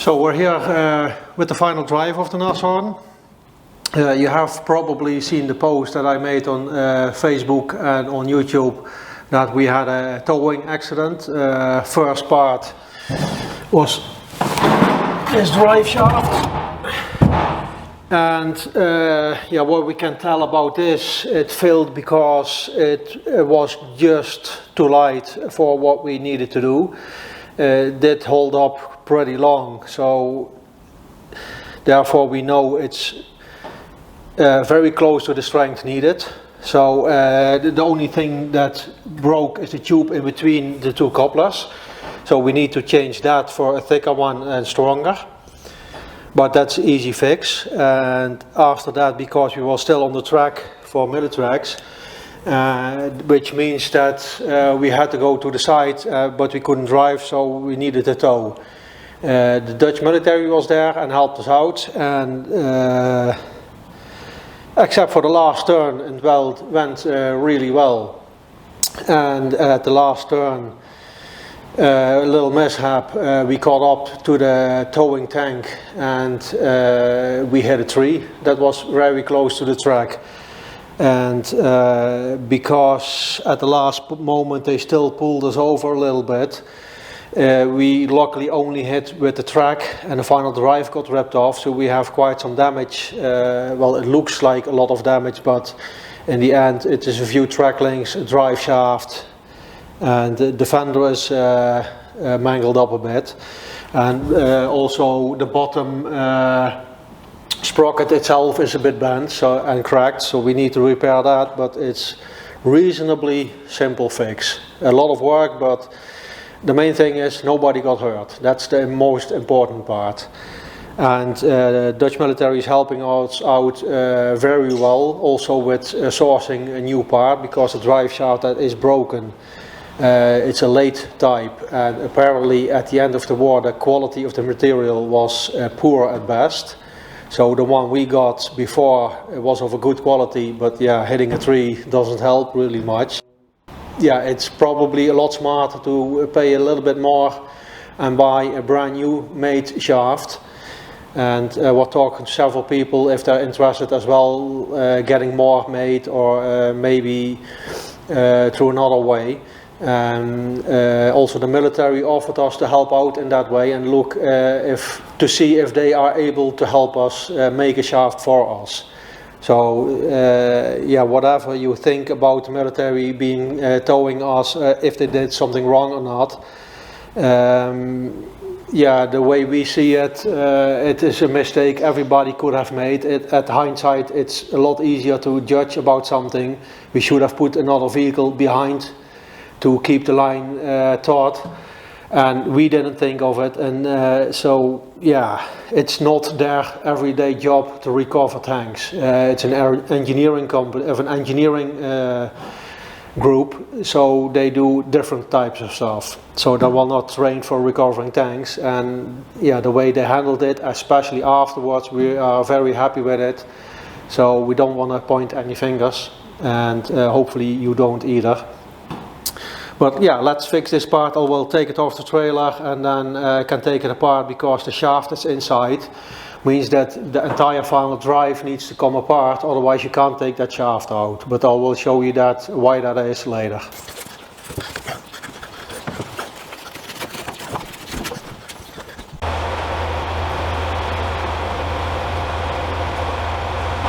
So we're here with the final drive of the Nashorn. You have probably seen the post that I made on Facebook and on YouTube that we had a towing accident. First part was this drive shaft, and yeah, what we can tell about this, it failed because it was just too light for what we needed to do. It did hold up pretty long, so therefore we know it's very close to the strength needed. So the only thing that broke is the tube in between the two couplers, so we need to change that for a thicker one and stronger, but that's an easy fix. And after that, because we were still on the track for militracks, which means that we had to go to the side, but we couldn't drive, so we needed a tow. The Dutch military was there and helped us out, and except for the last turn, it went really well. And at the last turn, a little mishap, we caught up to the towing tank, and we hit a tree that was very close to the track. And because at the last moment they still pulled us over a little bit, we luckily only hit with the track, and the final drive got ripped off, so we have quite some damage. Well, it looks like a lot of damage, but in the end it is a few track links, a drive shaft, and the fender is mangled up a bit, and also the bottom sprocket itself is a bit bent and cracked, so we need to repair that, but it's reasonably simple fix. A lot of work, but the main thing is nobody got hurt. That's the most important part. And Dutch military is helping us out very well, also with sourcing a new part, because the drive shaft that is broken, it's a late type, and apparently at the end of the war the quality of the material was poor at best. So the one we got before, it was of a good quality, but yeah, hitting a tree doesn't help really much. Yeah, it's probably a lot smarter to pay a little bit more and buy a brand new made shaft. And we're talking to several people if they're interested as well, getting more made, or maybe through another way. Also the military offered us to help out in that way and look to see if they are able to help us make a shaft for us. So yeah, whatever you think about the military being towing us, if they did something wrong or not, yeah, the way we see it, it is a mistake everybody could have made. At hindsight, it's a lot easier to judge about something. We should have put another vehicle behind to keep the line taut, and we didn't think of it. And so yeah, it's not their everyday job to recover tanks. It's an engineering company, of an engineering group, so they do different types of stuff. So they were not trained for recovering tanks, and yeah, the way they handled it, especially afterwards, we are very happy with it. So we don't want to point any fingers, and hopefully you don't either. But yeah, let's fix this part. I will take it off the trailer and then can take it apart, because the shaft is inside. Means that the entire final drive needs to come apart, otherwise you can't take that shaft out. But I will show you that, why that is, later.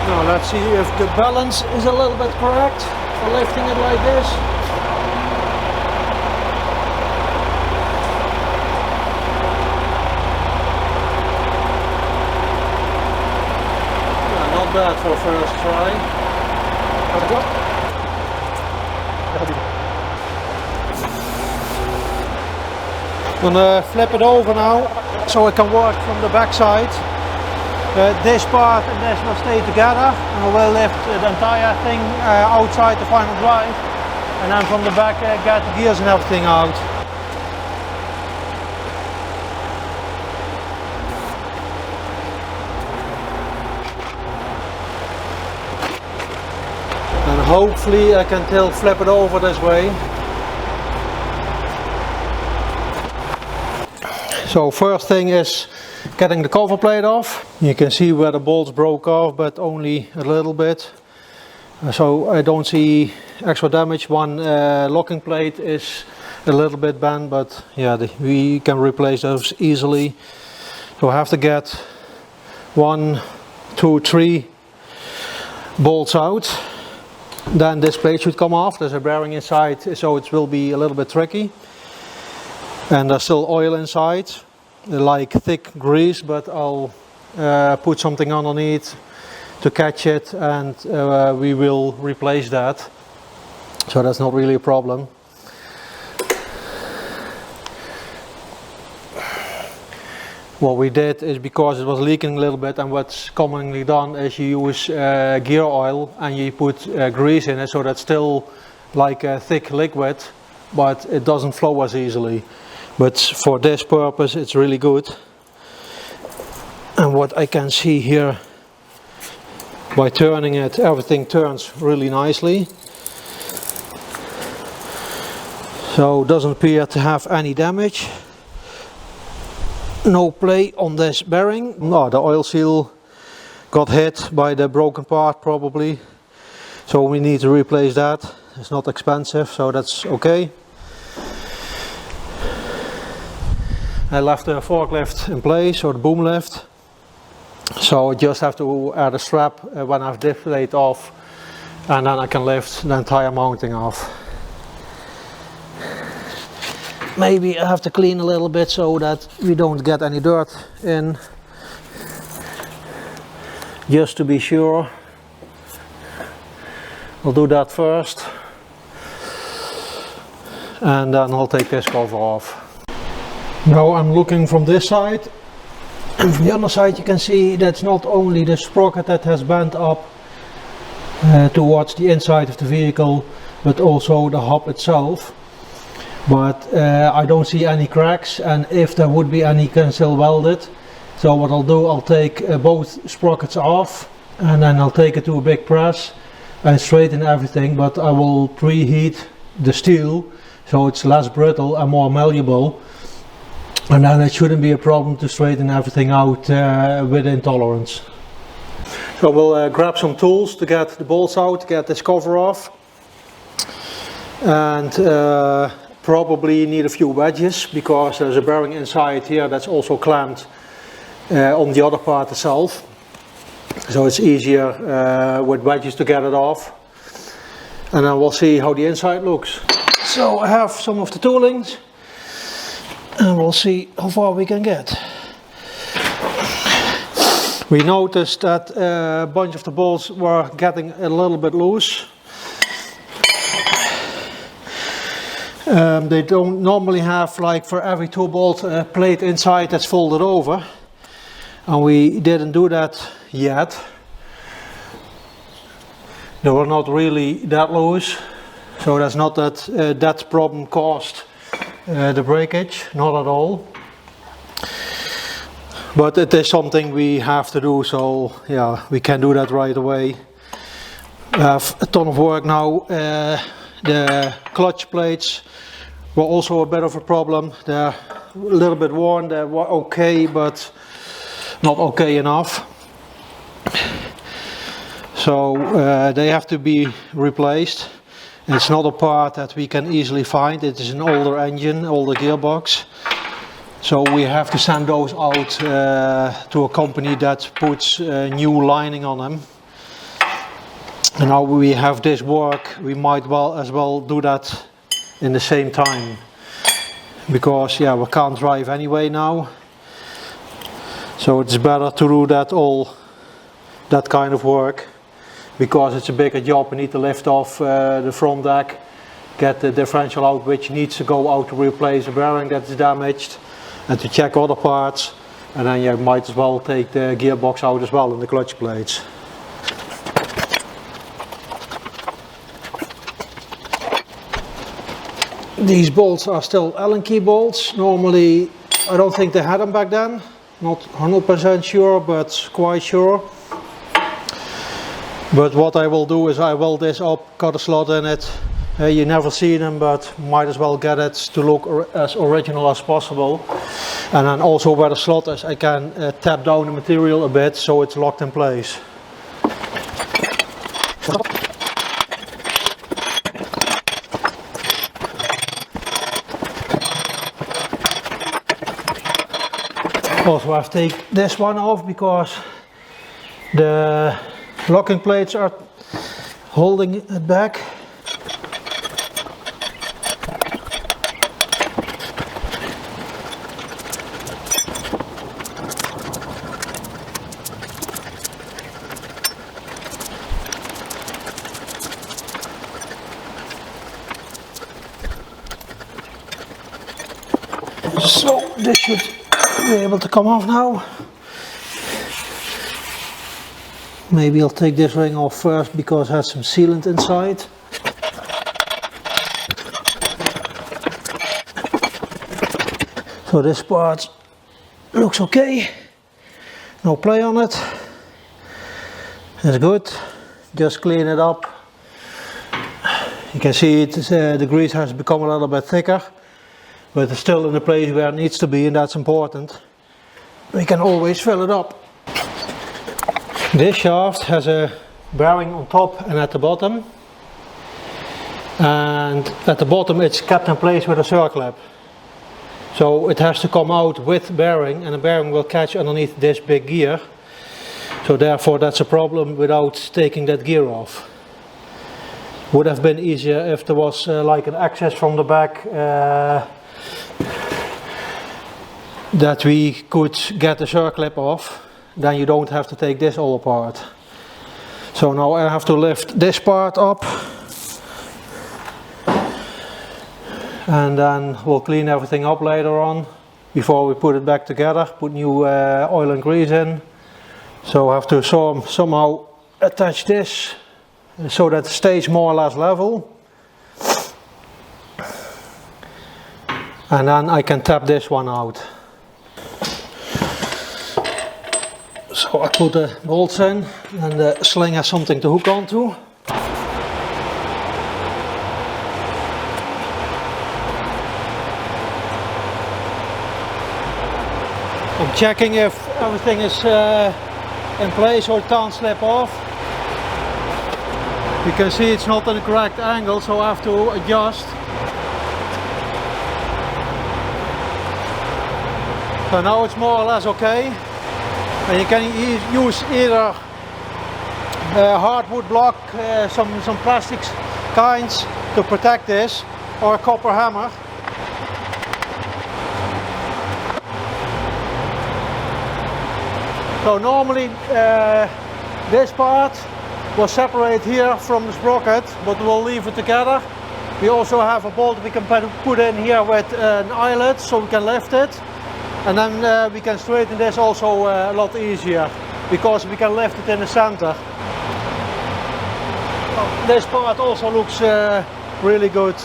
Now let's see if the balance is a little bit correct for lifting it like this. Bad for first try. I'm gonna flip it over now so it can work from the back side. This part and this will stay together, and we will lift the entire thing outside the final drive, and then from the back get the gears and everything out. Hopefully I can flip it over this way. So first thing is getting the cover plate off. You can see where the bolts broke off, but only a little bit. So I don't see extra damage. One locking plate is a little bit bent, but yeah, we can replace those easily. So I have to get 1, 2, 3 bolts out. Then this plate should come off. There's a bearing inside, so it will be a little bit tricky. And there's still oil inside, like thick grease, but I'll put something underneath to catch it, and we will replace that. So that's not really a problem. What we did is, because it was leaking a little bit, and what's commonly done is you use gear oil and you put grease in it, so that's still like a thick liquid, but it doesn't flow as easily. But for this purpose it's really good. And what I can see here, by turning it, everything turns really nicely. So it doesn't appear to have any damage. No play on this bearing. No, the oil seal got hit by the broken part probably. So we need to replace that. It's not expensive, so that's okay. I left the forklift in place, or the boom lift. So I just have to add a strap when I've diff plate off, and then I can lift the entire mounting off. Maybe I have to clean a little bit so that we don't get any dirt in, just to be sure. I'll do that first, and then I'll take this cover off. Now I'm looking from this side, and from the other side you can see that's not only the sprocket that has bent up towards the inside of the vehicle, but also the hub itself. But I don't see any cracks, and if there would be any, you can still weld it. So what I'll do, I'll take both sprockets off, and then I'll take it to a big press and straighten everything, but I will preheat the steel so it's less brittle and more malleable, and then it shouldn't be a problem to straighten everything out within tolerance. So we'll grab some tools to get the bolts out, get this cover off, and probably need a few wedges, because there's a bearing inside here that's also clamped on the other part itself. So it's easier with wedges to get it off. And then we'll see how the inside looks. So I have some of the toolings, and we'll see how far we can get. We noticed that a bunch of the bolts were getting a little bit loose. They don't normally have, like, for every 2 bolt a plate inside that's folded over, and we didn't do that yet. They were not really that loose, so that's not that that problem caused the breakage, not at all. But it is something we have to do, so yeah, we can do that right away. We have a ton of work now. The clutch plates were also a bit of a problem. They're a little bit worn. They were okay, but not okay enough. So they have to be replaced. It's not a part that we can easily find. It is an older engine, older gearbox. So we have to send those out to a company that puts new lining on them. And now we have this work, we might as well do that in the same time, because yeah, we can't drive anyway now, so it's better to do that kind of work, because it's a bigger job. We need to lift off the front deck, get the differential out, which needs to go out to replace a bearing that's damaged, and to check other parts, and then you might as well take the gearbox out as well and the clutch plates. These bolts are Stihl Allen key bolts. Normally, I don't think they had them back then. Not 100% sure, but quite sure. But what I will do is I weld this up, cut a slot in it, You never see them, but might as well get it to look as original as possible. And then also where the slot is, I can tap down the material a bit so it's locked in place. Also I have to take this one off because the locking plates are holding it back. So this should be able to come off now. Maybe I'll take this ring off first because it has some sealant inside. So this part looks okay, no play on it, it's good, just clean it up. You can see it, the grease has become a little bit thicker, but it's still in the place where it needs to be, and that's important. We can always fill it up. This shaft has a bearing on top and at the bottom, and at the bottom it's kept in place with a circlip. So it has to come out with bearing, and the bearing will catch underneath this big gear. So therefore that's a problem without taking that gear off. Would have been easier if there was like an access from the back that we could get the circlip off. Then you don't have to take this all apart. So now I have to lift this part up, and then we'll clean everything up later on before we put it back together, put new oil and grease in. So I have to somehow attach this so that it stays more or less level, and then I can tap this one out. So I put the bolts in, and the sling has something to hook onto. I'm checking if everything is in place so it can't slip off. You can see it's not at the correct angle, so I have to adjust. So now it's more or less okay. And you can use either hardwood block, some plastics kinds to protect this, or a copper hammer. So normally this part will separate here from the sprocket, but we'll leave it together. We also have a bolt we can put in here with an eyelet so we can lift it. And then we can straighten this also a lot easier, because we can lift it in the center. This part also looks really good.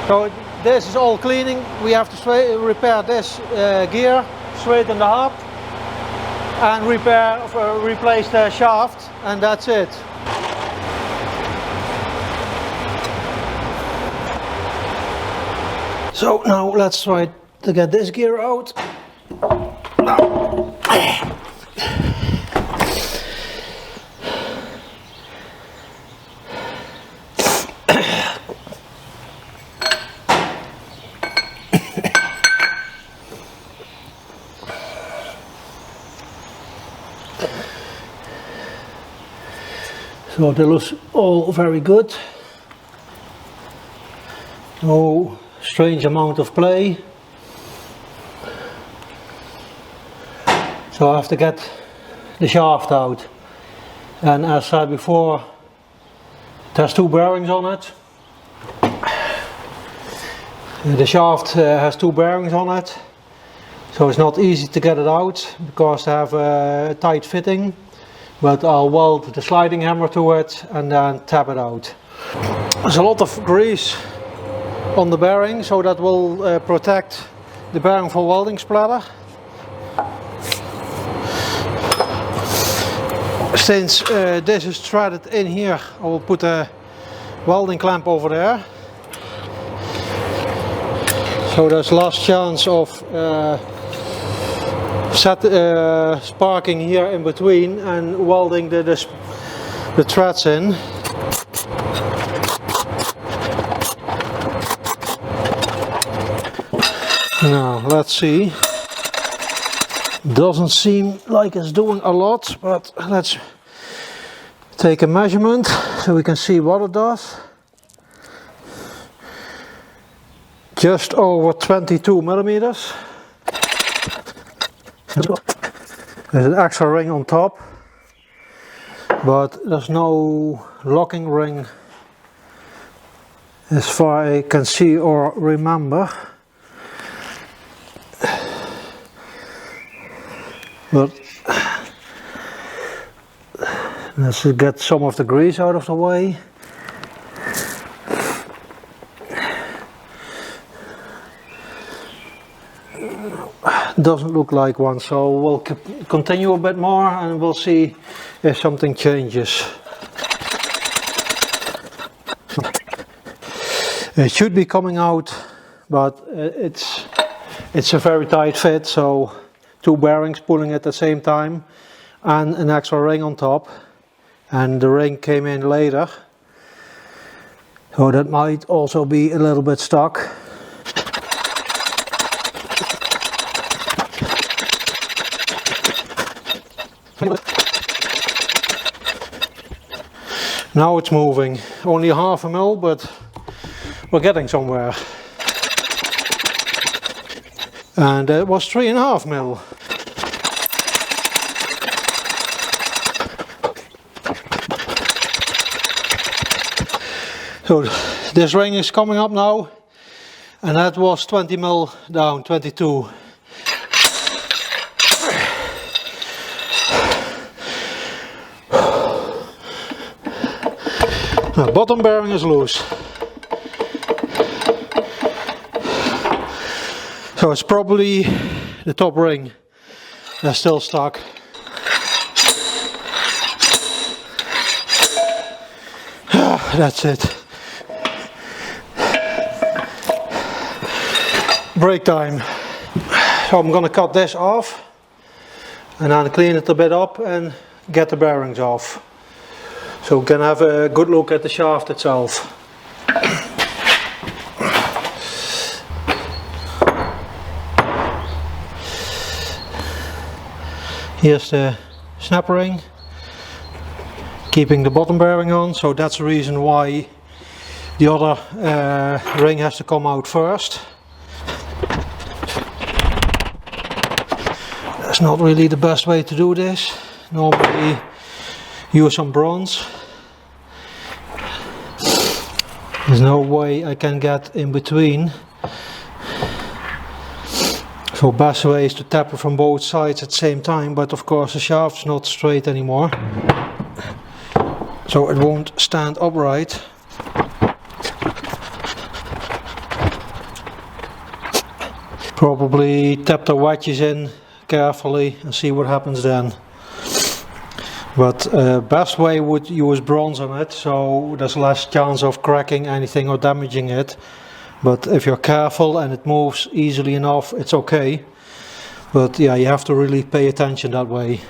So this is all cleaning. We have to repair this gear, straighten the hub, and replace the shaft, and that's it. So now let's try to get this gear out. So that looks all very good. No strange amount of play. So I have to get the shaft out, and as I said before, it has two bearings on it. The shaft has two bearings on it, so it's not easy to get it out because they have a tight fitting, but I'll weld the sliding hammer to it and then tap it out. There's a lot of grease on the bearing, so that will protect the bearing for welding splatter. Since this is threaded in here, I will put a welding clamp over there. So there's last chance of sparking here in between and welding the threads in. Now let's see. Doesn't seem like it's doing a lot, but let's take a measurement so we can see what it does. Just over 22 millimeters. There's an extra ring on top, but there's no locking ring as far as I can see or remember. But let's get some of the grease out of the way. Doesn't look like one, so we'll continue a bit more and we'll see if something changes. It should be coming out, but it's a very tight fit, so 2 bearings pulling at the same time and an extra ring on top, and the ring came in later, so that might also be a little bit stuck. Now it's moving, only 1/2 mil, but we're getting somewhere. And it was 3.5 mil. So this ring is coming up now, and that was 20 mil down, 22. The bottom bearing is loose. So it's probably the top ring that's still stuck. That's it. Break time. So I'm gonna cut this off and then clean it a bit up and get the bearings off. So we can have a good look at the shaft itself. Here's the snap ring, keeping the bottom bearing on, so that's the reason why the other ring has to come out first. That's not really the best way to do this. Normally use some bronze. There's no way I can get in between. So best way is to tap it from both sides at the same time, but of course the shaft's not straight anymore, so it won't stand upright. Probably tap the wedges in carefully and see what happens then. But best way would use bronze on it, so there's less chance of cracking anything or damaging it. But if you're careful and it moves easily enough, it's okay. But yeah, you have to really pay attention that way.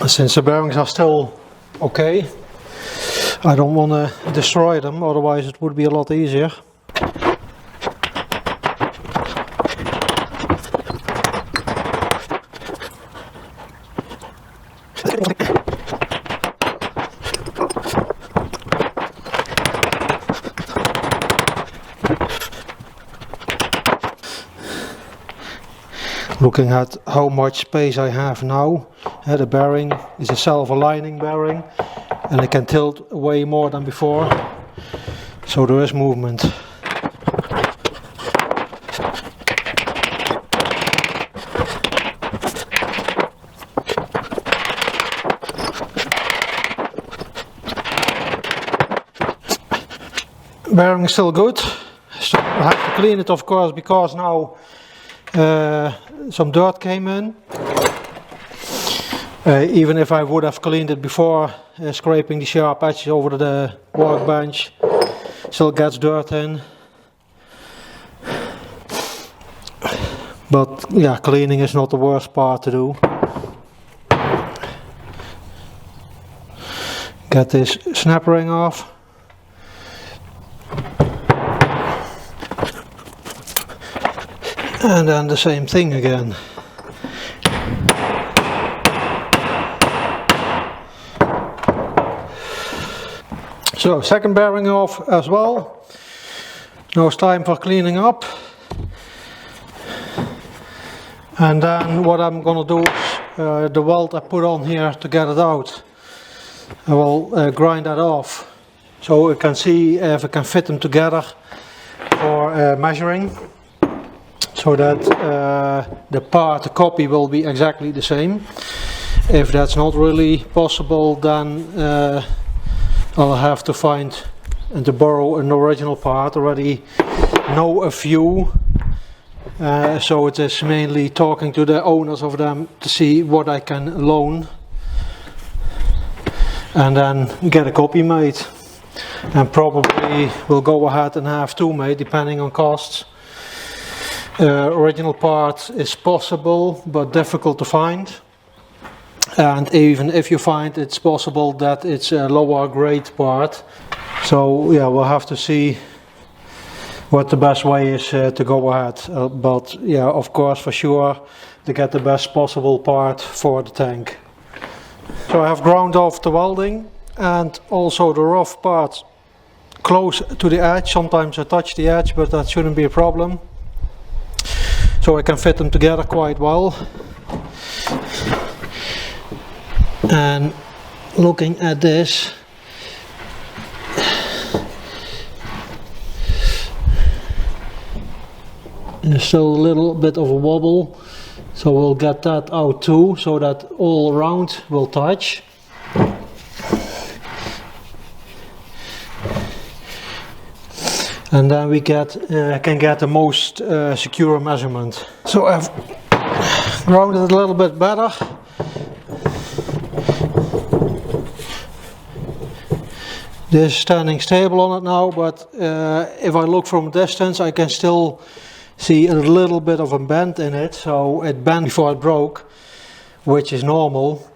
Since the bearings are still okay, I don't want to destroy them, otherwise it would be a lot easier. Looking at how much space I have now, the bearing is a self-aligning bearing and it can tilt way more than before, so there is movement. Bearing is still good, to clean it, of course, because now some dirt came in. Even if I would have cleaned it before scraping the sharp edges over the workbench, still gets dirt in. But yeah, cleaning is not the worst part to do. Get this snap ring off. And then the same thing again. So, second bearing off as well. Now it's time for cleaning up. And then what I'm going to do is the weld I put on here to get it out, I will grind that off so we can see if I can fit them together for measuring, so that the copy will be exactly the same. If that's not really possible, then I'll have to find and to borrow an original part. Already know a few, so it is mainly talking to the owners of them to see what I can loan, and then get a copy made. And probably will go ahead and have two made, depending on costs. Original part is possible but difficult to find, and even if you find, it's possible that it's a lower grade part. So yeah, we'll have to see what the best way is to go ahead, but yeah, of course, for sure to get the best possible part for the tank. So I have ground off the welding and also the rough part close to the edge. Sometimes I touch the edge, but that shouldn't be a problem. So I can fit them together quite well. And looking at this, there's still a little bit of a wobble, so we'll get that out too, so that all around will touch. And then we can get the most secure measurement. So I've grounded it a little bit better. This is standing stable on it now, but if I look from a distance, I can still see a little bit of a bend in it. So it bent before it broke, which is normal.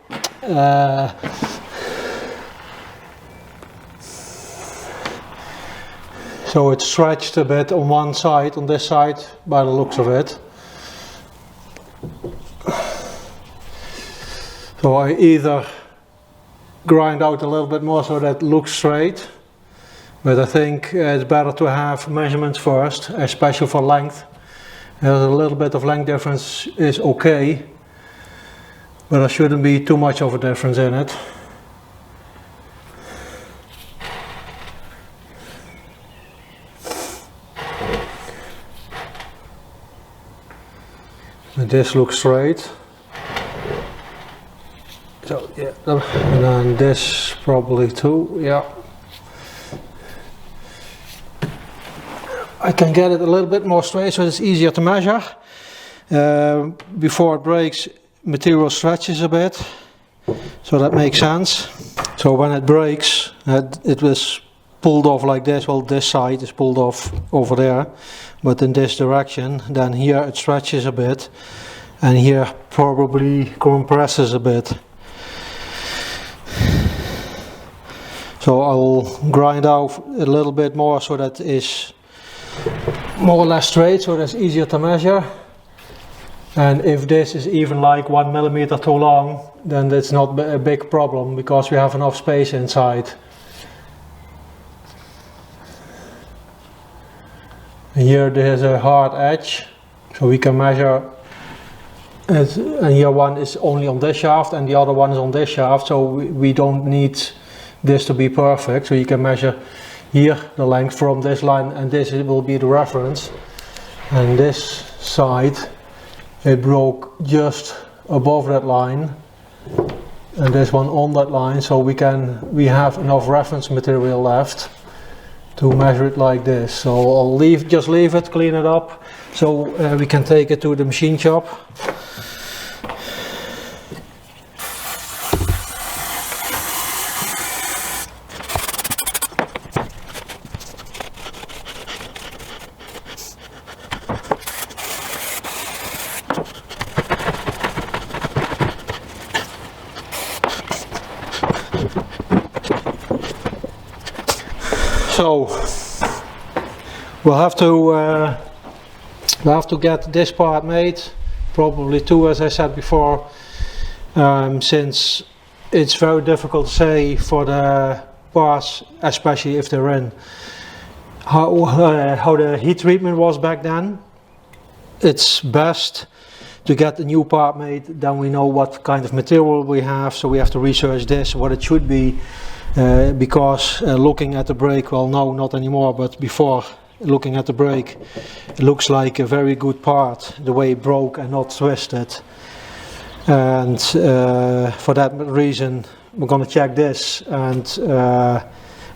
So it stretched a bit on one side, on this side, by the looks of it. So I either grind out a little bit more so that it looks straight, but I think it's better to have measurements first, especially for length. A little bit of length difference is okay, but there shouldn't be too much of a difference in it. And this looks straight. So yeah, and then this probably too, yeah. I can get it a little bit more straight so it's easier to measure. Before it breaks, material stretches a bit, so that makes sense. So when it breaks, it was pulled off like this. Well, this side is pulled off over there, but in this direction. Then here it stretches a bit, and here probably compresses a bit. So I'll grind out a little bit more so that is more or less straight, so that's easier to measure. And if this is even like 1 millimeter too long, then that's not a big problem because we have enough space inside. And here there's a hard edge, so we can measure it, and here one is only on this shaft and the other one is on this shaft, so we don't need this to be perfect. So you can measure here the length from this line, and this will be the reference. And this side, it broke just above that line, and this one on that line, so we have enough reference material left to measure it like this. So I'll just leave it, clean it up, so we can take it to the machine shop. So we'll have to get this part made, probably two, as I said before, since it's very difficult to say for the parts, especially if they're in, how the heat treatment was back then. It's best to get a new part made, then we know what kind of material we have, so we have to research this, what it should be. Because looking at the brake, well, no, not anymore, but before looking at the brake, it looks like a very good part, the way it broke and not twisted. And for that reason, we're going to check this and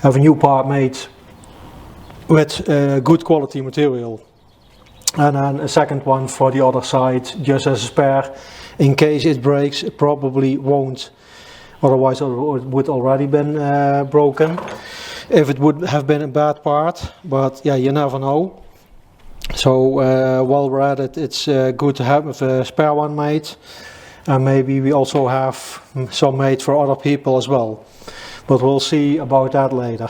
have a new part made with good quality material. And then a second one for the other side, just as a spare, in case it breaks. It probably won't. Otherwise it would already been broken if it would have been a bad part, but yeah, you never know. So while we're at it, it's good to have a spare one made, and maybe we also have some made for other people as well, but we'll see about that later.